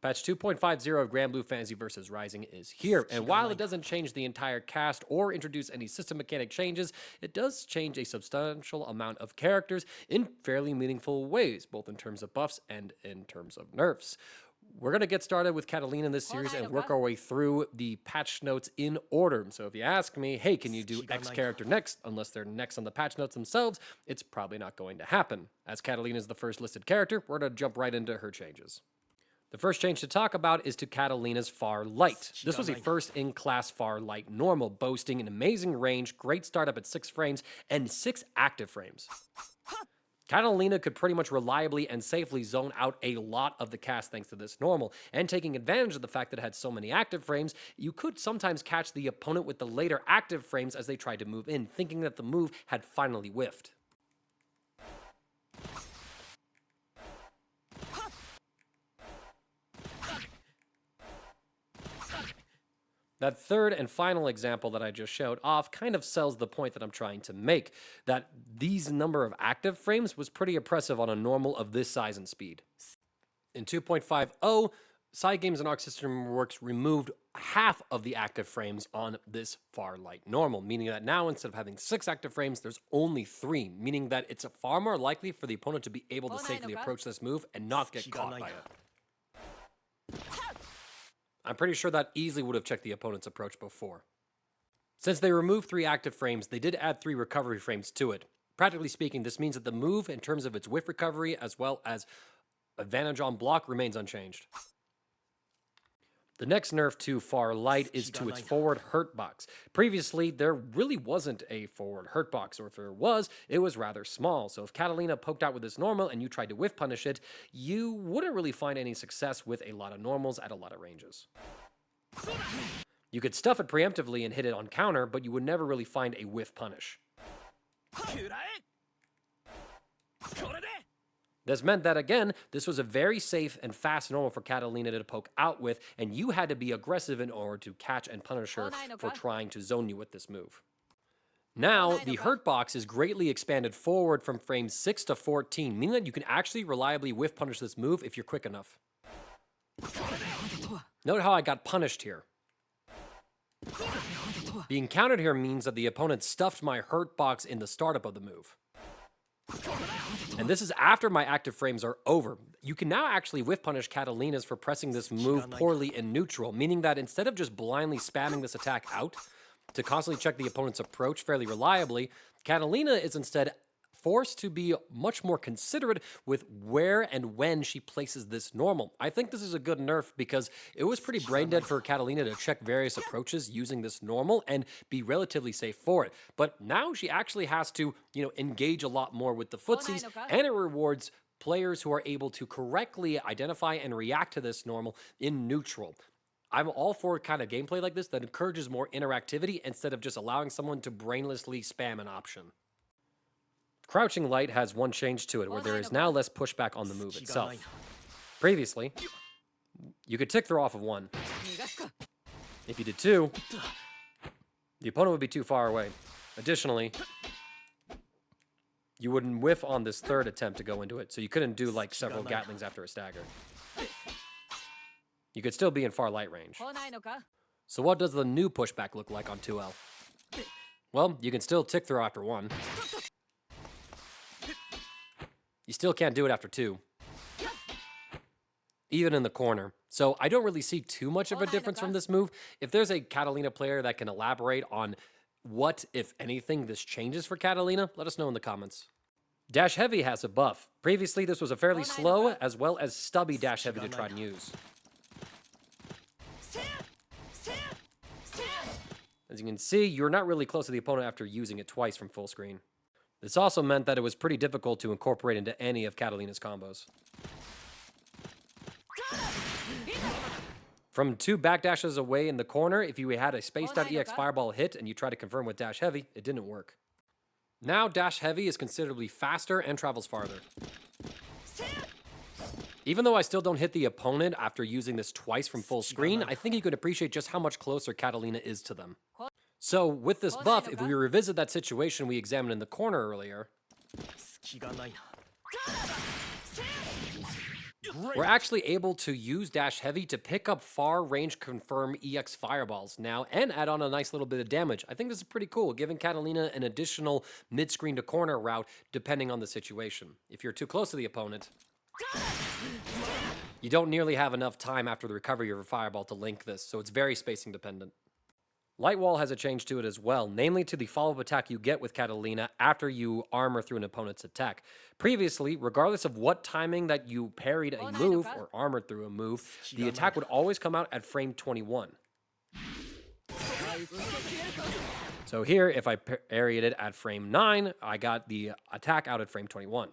Patch 2.50 of Granblue Fantasy vs. Rising is here, and while it doesn't change the entire cast or introduce any system mechanic changes, it does change a substantial amount of characters in fairly meaningful ways, both in terms of buffs and in terms of nerfs. We're going to get started with Katalina in this series and work our way through the patch notes in order. So if you ask me, hey, can you do X character next, unless they're next on the patch notes themselves, it's probably not going to happen. As Katalina is the first listed character, we're going to jump right into her changes. The first change to talk about is to Katalina's Far Light. This was a first in-class Far Light normal, boasting an amazing range, great startup at 6 frames, and 6 active frames. Katalina could pretty much reliably and safely zone out a lot of the cast thanks to this normal, and taking advantage of the fact that it had so many active frames, you could sometimes catch the opponent with the later active frames as they tried to move in, thinking that the move had finally whiffed. That third and final example that I just showed off kind of sells the point that I'm trying to make, that these number of active frames was pretty oppressive on a normal of this size and speed. In 2.50, Side Games and Arc System Works removed half of the active frames on this Far Light normal, meaning that now instead of having 6 active frames, there's only 3, meaning that it's far more likely for the opponent to be able to safely approach this move and not get caught by it. I'm pretty sure that easily would have checked the opponent's approach before. Since they removed 3 active frames, they did add 3 recovery frames to it. Practically speaking, this means that the move, in terms of its whiff recovery as well as advantage on block, remains unchanged. The next nerf to Far Light is to its forward hurt box. Previously, there really wasn't a forward hurt box, or if there was, it was rather small. So if Katalina poked out with this normal and you tried to whiff punish it, you wouldn't really find any success with a lot of normals at a lot of ranges. You could stuff it preemptively and hit it on counter, but you would never really find a whiff punish. This meant that, again, this was a very safe and fast normal for Katalina to poke out with, and you had to be aggressive in order to catch and punish her for trying to zone you with this move. Now, the hurt box is greatly expanded forward from frames 6 to 14, meaning that you can actually reliably whiff punish this move if you're quick enough. Note how I got punished here. Being countered here means that the opponent stuffed my hurt box in the startup of the move. And this is after my active frames are over. You can now actually whiff punish Katalina's for pressing this move poorly in neutral, meaning that instead of just blindly spamming this attack out to constantly check the opponent's approach fairly reliably, Katalina is instead forced to be much more considerate with where and when she places this normal. I think this is a good nerf because it was pretty brain dead for Katalina to check various approaches using this normal and be relatively safe for it. But now she actually has to, engage a lot more with the footsies, and it rewards players who are able to correctly identify and react to this normal in neutral. I'm all for kind of gameplay like this that encourages more interactivity instead of just allowing someone to brainlessly spam an option. Crouching Light has one change to it, where there is now less pushback on the move itself. Previously, you could tick throw off of 1. If you did 2, the opponent would be too far away. Additionally, you wouldn't whiff on this 3rd attempt to go into it, so you couldn't do like several Gatlings after a stagger. You could still be in Far Light range. So what does the new pushback look like on 2L? Well, you can still tick throw after 1. You still can't do it after 2. Even in the corner. So I don't really see too much of a difference from this move. If there's a Katalina player that can elaborate on what, if anything, this changes for Katalina, let us know in the comments. Dash Heavy has a buff. Previously, this was a fairly slow as well as stubby Dash Heavy to try and use. As you can see, you're not really close to the opponent after using it twice from full screen. This also meant that it was pretty difficult to incorporate into any of Katalina's combos. From 2 backdashes away in the corner, if you had a spaced out EX Fireball hit and you try to confirm with Dash Heavy, it didn't work. Now Dash Heavy is considerably faster and travels farther. Even though I still don't hit the opponent after using this twice from full screen, I think you could appreciate just how much closer Katalina is to them. So with this buff, if we revisit that situation we examined in the corner earlier, We're actually able to use Dash Heavy to pick up far range confirm EX fireballs now and add on a nice little bit of damage. I think this is pretty cool, giving Katalina an additional mid-screen to corner route depending on the situation. If you're too close to the opponent, you don't nearly have enough time after the recovery of your fireball to link this, so it's very spacing dependent. Light Wall has a change to it as well, namely to the follow-up attack you get with Katalina after you armor through an opponent's attack. Previously, regardless of what timing that you parried a move or armored through a move, the attack would always come out at frame 21. So here, if I parried it at frame 9, I got the attack out at frame 21.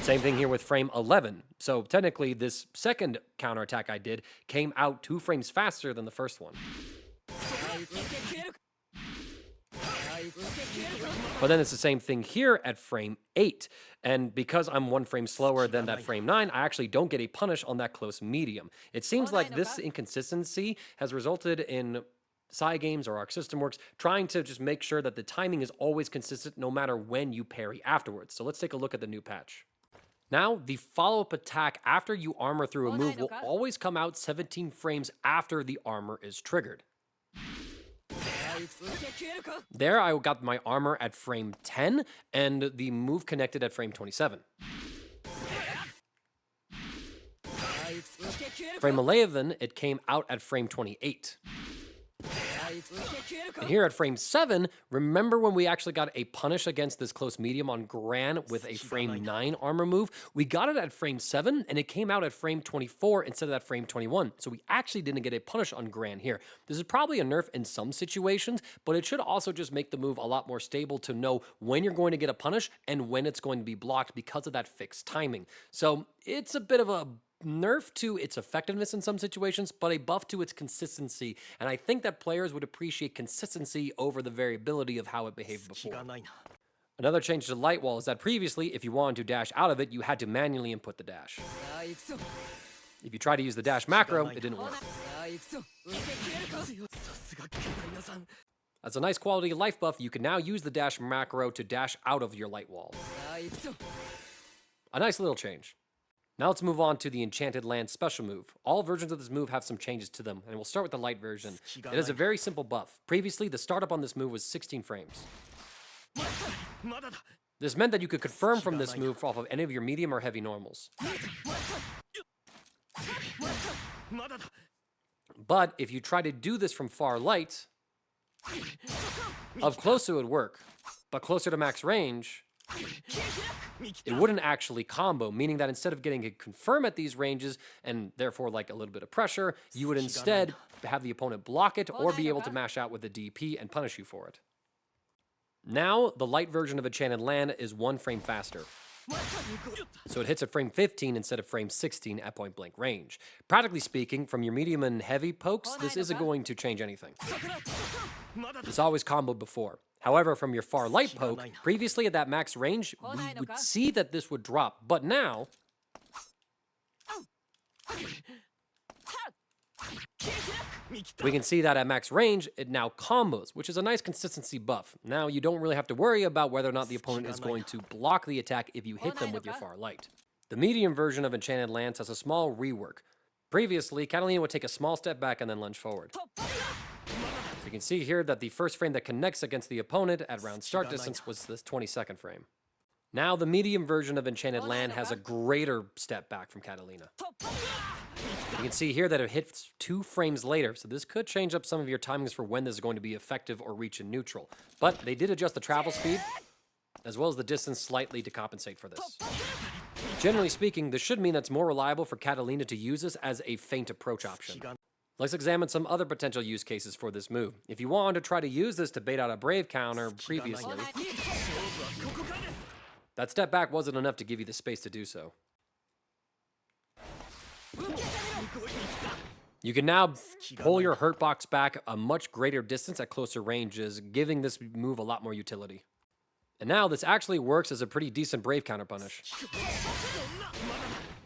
Same thing here with frame 11. So technically, this second counterattack I did came out 2 frames faster than the first one. But then it's the same thing here at frame 8. And because I'm 1 frame slower than that frame 9, I actually don't get a punish on that close medium. It seems like this inconsistency has resulted in Cygames or Arc System Works trying to just make sure that the timing is always consistent no matter when you parry afterwards. So let's take a look at the new patch. Now, the follow-up attack after you armor through a move will always come out 17 frames after the armor is triggered. There, I got my armor at frame 10, and the move connected at frame 27. Frame 11, it came out at frame 28. And here at frame 7, remember when we actually got a punish against this close medium on Gran with a frame 9 armor move? We got it at frame 7, and it came out at frame 24 instead of that frame 21. So we actually didn't get a punish on Gran here. This is probably a nerf in some situations, but it should also just make the move a lot more stable to know when you're going to get a punish and when it's going to be blocked because of that fixed timing. So it's a bit of a nerf to its effectiveness in some situations, but a buff to its consistency, and I think that players would appreciate consistency over the variability of how it behaved before. Another change to Light Wall is that previously, if you wanted to dash out of it, you had to manually input the dash. If you tried to use the dash macro, it didn't work. As a nice quality of life buff, you can now use the dash macro to dash out of your Light Wall. A nice little change. Now let's move on to the Enchanted Land special move. All versions of this move have some changes to them, and we'll start with the light version. It is a very simple buff. Previously, the startup on this move was 16 frames. This meant that you could confirm from this move off of any of your medium or heavy normals. But if you try to do this from far light, up close it would work, but closer to max range, it wouldn't actually combo, meaning that instead of getting a confirm at these ranges and therefore like a little bit of pressure, you would instead have the opponent block it or be able to mash out with the DP and punish you for it. Now, the light version of Enchanted Land is 1 frame faster. So it hits at frame 15 instead of frame 16 at point blank range. Practically speaking, from your medium and heavy pokes, this isn't going to change anything. It's always comboed before. However, from your far light poke, previously at that max range, we would see that this would drop, but now we can see that at max range, it now combos, which is a nice consistency buff. Now you don't really have to worry about whether or not the opponent is going to block the attack if you hit them with your far light. The medium version of Enchanted Lance has a small rework. Previously, Katalina would take a small step back and then lunge forward. So you can see here that the first frame that connects against the opponent at round start distance was this 22nd frame. Now the medium version of Enchanted Land has a greater step back from Katalina. You can see here that it hits 2 frames later, so this could change up some of your timings for when this is going to be effective or reach in neutral. But they did adjust the travel speed, as well as the distance slightly to compensate for this. Generally speaking, this should mean that it's more reliable for Katalina to use this as a feint approach option. Let's examine some other potential use cases for this move. If you wanted to try to use this to bait out a Brave counter previously, that step back wasn't enough to give you the space to do so. You can now pull your hurt box back a much greater distance at closer ranges, giving this move a lot more utility. And now this actually works as a pretty decent Brave counter punish.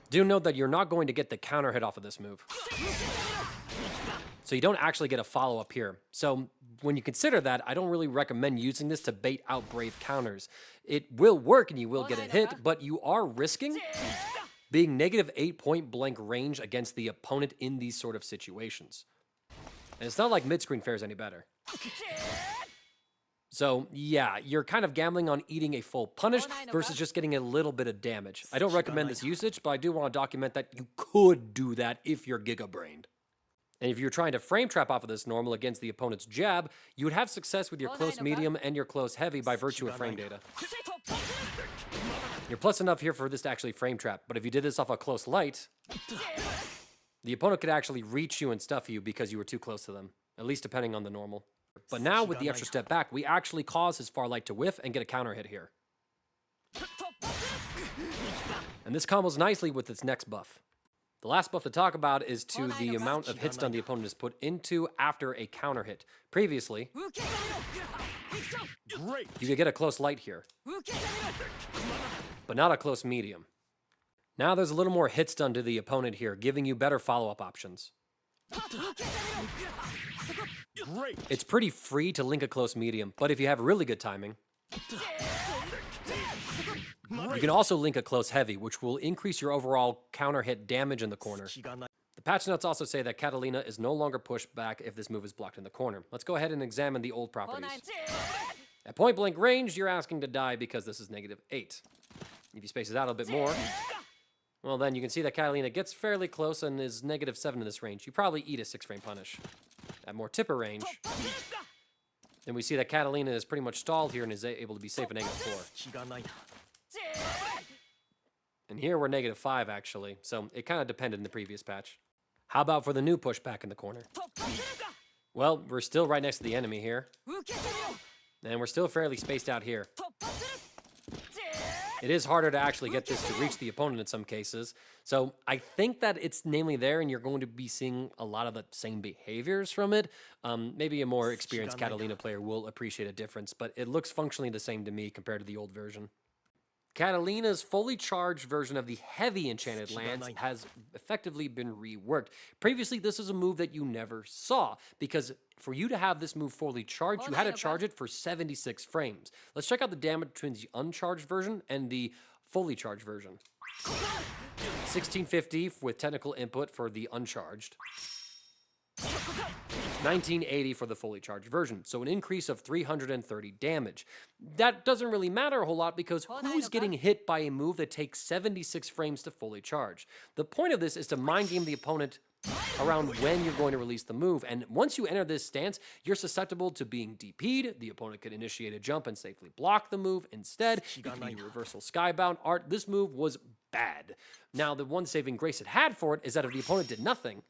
Do note that you're not going to get the counter hit off of this move. So you don't actually get a follow-up here. So when you consider that, I don't really recommend using this to bait out brave counters. It will work and you will get a hit, but you are risking being -8 point-blank range against the opponent in these sort of situations. And it's not like mid-screen fares any better. So yeah, you're kind of gambling on eating a full punish versus just getting a little bit of damage. I don't recommend this usage, but I do want to document that you could do that if you're giga-brained. And if you're trying to frame trap off of this normal against the opponent's jab, you would have success with your close medium and your close heavy by virtue of frame data. You're plus enough here for this to actually frame trap, but if you did this off a close light, the opponent could actually reach you and stuff you because you were too close to them, at least depending on the normal. But now with the extra step back, we actually cause his far light to whiff and get a counter hit here. And this combos nicely with its next buff. The last buff to talk about is to the amount of hit stun the opponent is put into after a counter hit. Previously, you could get a close light here, but not a close medium. Now there's a little more hit stun to the opponent here, giving you better follow-up options. It's pretty free to link a close medium, but if you have really good timing, you can also link a close heavy, which will increase your overall counter hit damage in the corner. The patch notes also say that Katalina is no longer pushed back if this move is blocked in the corner. Let's go ahead and examine the old properties. At point blank range, you're asking to die because this is -8. If you space it out a bit more, well then you can see that Katalina gets fairly close and is -7 in this range. You probably eat a 6-frame punish. At more tipper range, then we see that Katalina is pretty much stalled here and is able to be safe at -4. And here we're -5 actually, so it kind of depended in the previous patch. How about for the new pushback in the corner? Well, we're still right next to the enemy here. And we're still fairly spaced out here. It is harder to actually get this to reach the opponent in some cases. So I think that it's namely there and you're going to be seeing a lot of the same behaviors from it. Maybe a more experienced Katalina player will appreciate a difference, but it looks functionally the same to me compared to the old version. Katalina's fully charged version of the heavy Enchanted Lance has effectively been reworked. Previously, this is a move that you never saw, because for you to have this move fully charged, you had to charge it for 76 frames. Let's check out the damage between the uncharged version and the fully charged version. 1650 with technical input for the uncharged. 1980 for the fully charged version, so an increase of 330 damage. That doesn't really matter a whole lot because who's getting hit by a move that takes 76 frames to fully charge? The point of this is to mind game the opponent around when you're going to release the move, and once you enter this stance, you're susceptible to being DP'd. The opponent could initiate a jump and safely block the move. Instead, you can do reversal skybound art. This move was bad. Now, the one saving grace it had for it is that if the opponent did nothing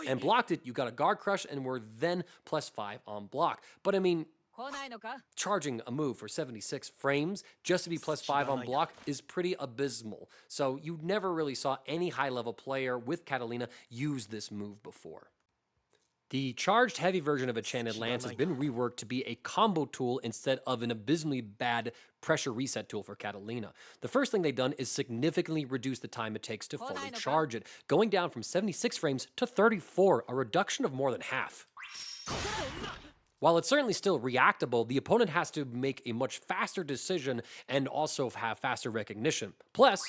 and blocked it, you got a guard crush and were then +5 on block. But I mean, charging a move for 76 frames just to be +5 on block is pretty abysmal. So you never really saw any high-level player with Katalina use this move before. The charged heavy version of Enchanted Lance has been reworked to be a combo tool instead of an abysmally bad pressure reset tool for Katalina. The first thing they've done is significantly reduce the time it takes to fully charge it, going down from 76 frames to 34, a reduction of more than half. While it's certainly still reactable, the opponent has to make a much faster decision and also have faster recognition. Plus,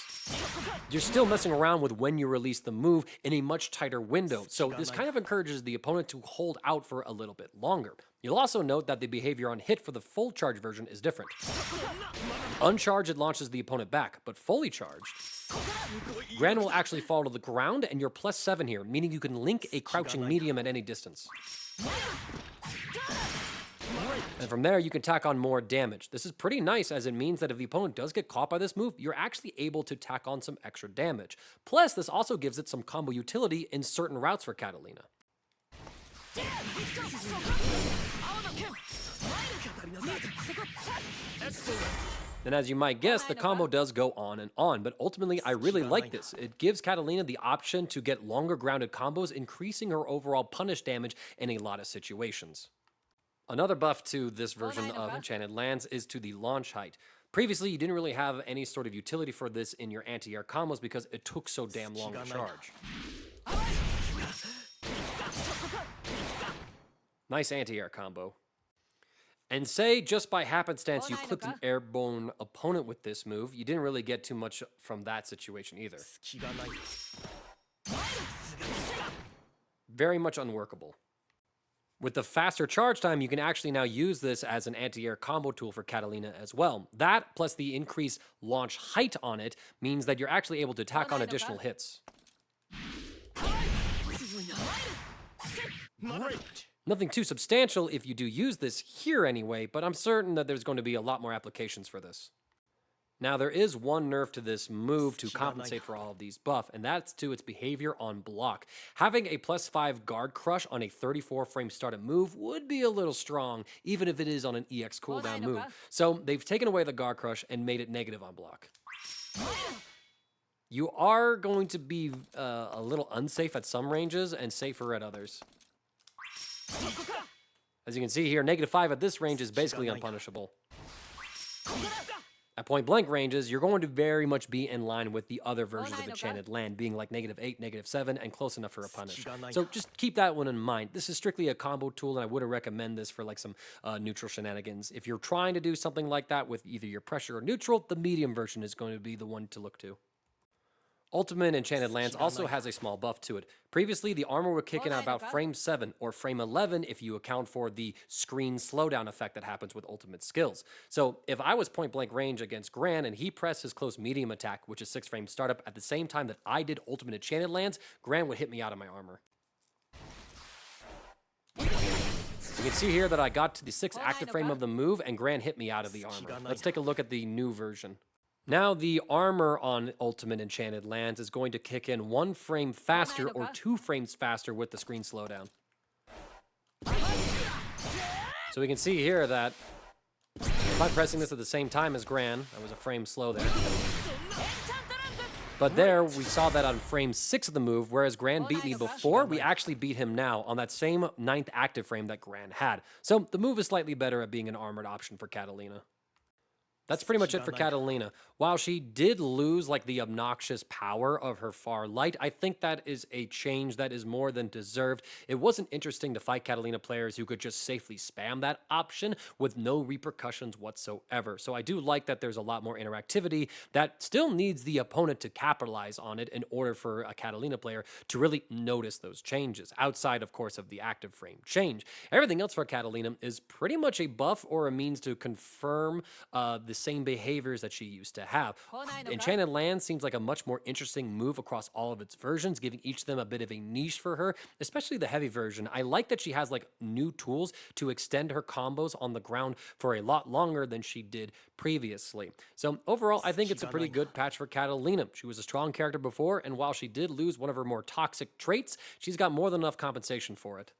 you're still messing around with when you release the move in a much tighter window, so this kind of encourages the opponent to hold out for a little bit longer. You'll also note that the behavior on hit for the full charge version is different. Uncharged, it launches the opponent back, but fully charged, Gran will actually fall to the ground and you're +7 here, meaning you can link a crouching medium at any distance. And from there, you can tack on more damage. This is pretty nice, as it means that if the opponent does get caught by this move, you're actually able to tack on some extra damage. Plus, this also gives it some combo utility in certain routes for Katalina. And as you might guess, the combo does go on, but ultimately I really like this. It gives Katalina the option to get longer grounded combos, increasing her overall punish damage in a lot of situations. Another buff to this version of Enchanted Lance is to the launch height. Previously, you didn't really have any sort of utility for this in your anti-air combos because it took so damn long to charge. Nice anti-air combo. And say just by happenstance you clipped an airborne opponent with this move, you didn't really get too much from that situation either. Very much unworkable. With the faster charge time, you can actually now use this as an anti-air combo tool for Katalina as well. That, plus the increased launch height on it, means that you're actually able to tack on additional hits. Nothing too substantial if you do use this here anyway, but I'm certain that there's going to be a lot more applications for this. Now, there is one nerf to this move to compensate for all of these buff, and that's to its behavior on block. Having a +5 guard crush on a 34-frame startup move would be a little strong, even if it is on an EX cooldown move. So they've taken away the guard crush and made it negative on block. You are going to be a little unsafe at some ranges and safer at others. As you can see here, -5 at this range is basically unpunishable. At point-blank ranges, you're going to very much be in line with the other versions of Enchanted Land, being like -8, -7, and close enough for a punish. So just keep that one in mind. This is strictly a combo tool, and I wouldn't recommend this for like some neutral shenanigans. If you're trying to do something like that with either your pressure or neutral, the medium version is going to be the one to look to. Ultimate Enchanted Lands also has a small buff to it. Previously, the armor would kick in at about frame 7 or frame 11 if you account for the screen slowdown effect that happens with ultimate skills. So if I was point blank range against Gran and he pressed his close medium attack, which is 6 frame startup, at the same time that I did Ultimate Enchanted Lands, Gran would hit me out of my armor. You can see here that I got to the 6th active frame of the move and Gran hit me out of the armor. Let's take a look at the new version. Now, the armor on Ultimate Enchanted Lands is going to kick in 1 frame faster or 2 frames faster with the screen slowdown. So we can see here that if I'm pressing this at the same time as Gran, I was a frame slow there. But there, we saw that on frame 6 of the move, whereas Gran beat me before, we actually beat him now on that same 9th active frame that Gran had. So the move is slightly better at being an armored option for Katalina. That's pretty much it for Katalina. While she did lose like the obnoxious power of her far light, I think that is a change that is more than deserved. It wasn't interesting to fight Katalina players who could just safely spam that option with no repercussions whatsoever. So I do like that there's a lot more interactivity that still needs the opponent to capitalize on it in order for a Katalina player to really notice those changes, outside, of course, of the active frame change. Everything else for Katalina is pretty much a buff or a means to confirm the same behaviors that she used to have. Enchanted Land seems like a much more interesting move across all of its versions, giving each of them a bit of a niche for her, especially the heavy version. I like that she has like new tools to extend her combos on the ground for a lot longer than she did previously. So overall, I think it's a pretty good patch for Katalina. She was a strong character before, and while she did lose one of her more toxic traits, she's got more than enough compensation for it.